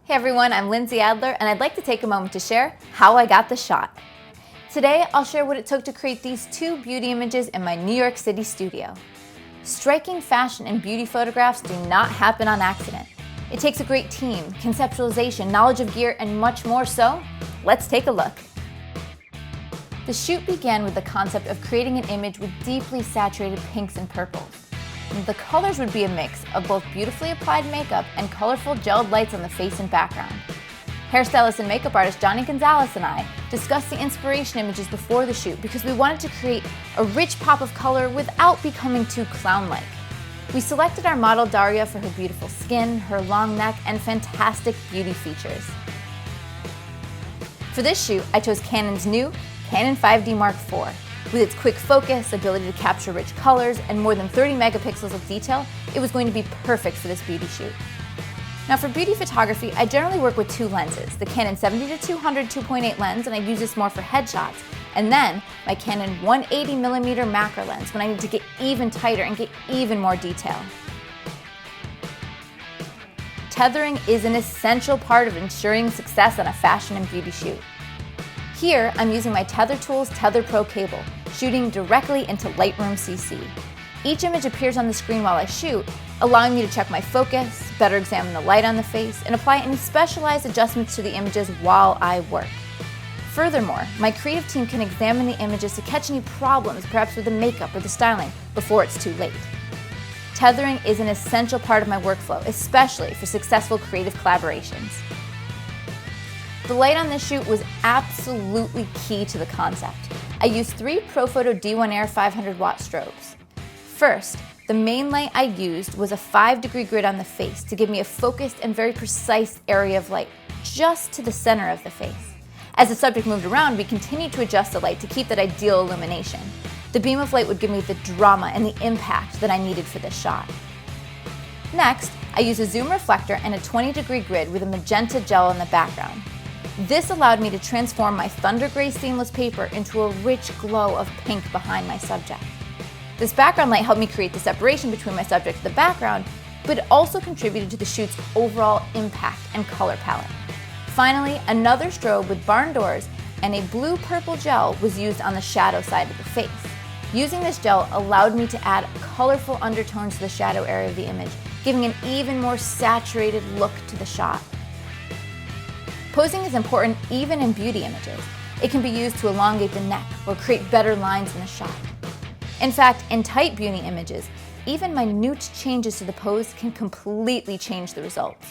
Hey everyone, I'm Lindsay Adler, and I'd like to take a moment to share how I got the shot. Today, I'll share what it took to create these two beauty images in my New York City studio. Striking fashion and beauty photographs do not happen on accident. It takes a great team, conceptualization, knowledge of gear, and much more, so let's take a look. The shoot began with the concept of creating an image with deeply saturated pinks and purples. The colors would be a mix of both beautifully applied makeup and colorful gelled lights on the face and background. Hairstylist and makeup artist Johnny Gonzalez and I discussed the inspiration images before the shoot because we wanted to create a rich pop of color without becoming too clown-like. We selected our model Daria for her beautiful skin, her long neck, and fantastic beauty features. For this shoot, I chose Canon's new Canon 5D Mark IV. With its quick focus, ability to capture rich colors, and more than 30 megapixels of detail, it was going to be perfect for this beauty shoot. Now for beauty photography, I generally work with two lenses, the Canon 70-200 2.8 lens, and I use this more for headshots, and then my Canon 180mm macro lens when I need to get even tighter and get even more detail. Tethering is an essential part of ensuring success on a fashion and beauty shoot. Here, I'm using my Tether Tools Tether Pro cable, shooting directly into Lightroom CC. Each image appears on the screen while I shoot, allowing me to check my focus, better examine the light on the face, and apply any specialized adjustments to the images while I work. Furthermore, my creative team can examine the images to catch any problems, perhaps with the makeup or the styling, before it's too late. Tethering is an essential part of my workflow, especially for successful creative collaborations. The light on this shoot was absolutely key to the concept. I used 3 ProPhoto D1 Air 500 watt strobes. First, the main light I used was a 5-degree grid on the face to give me a focused and very precise area of light, just to the center of the face. As the subject moved around, we continued to adjust the light to keep that ideal illumination. The beam of light would give me the drama and the impact that I needed for this shot. Next, I used a zoom reflector and a 20-degree grid with a magenta gel in the background. This allowed me to transform my thunder gray seamless paper into a rich glow of pink behind my subject. This background light helped me create the separation between my subject and the background, but it also contributed to the shoot's overall impact and color palette. Finally, another strobe with barn doors and a blue-purple gel was used on the shadow side of the face. Using this gel allowed me to add colorful undertones to the shadow area of the image, giving an even more saturated look to the shot. Posing is important even in beauty images. It can be used to elongate the neck or create better lines in the shot. In fact, in tight beauty images, even minute changes to the pose can completely change the results.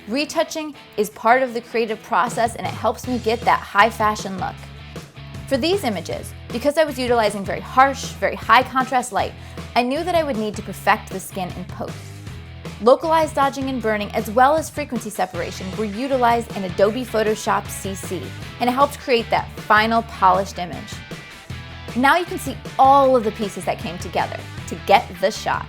Retouching is part of the creative process, and it helps me get that high fashion look. For these images, because I was utilizing very harsh, very high contrast light, I knew that I would need to perfect the skin in post. Localized dodging and burning, as well as frequency separation, were utilized in Adobe Photoshop CC, and it helped create that final polished image. Now you can see all of the pieces that came together to get the shot.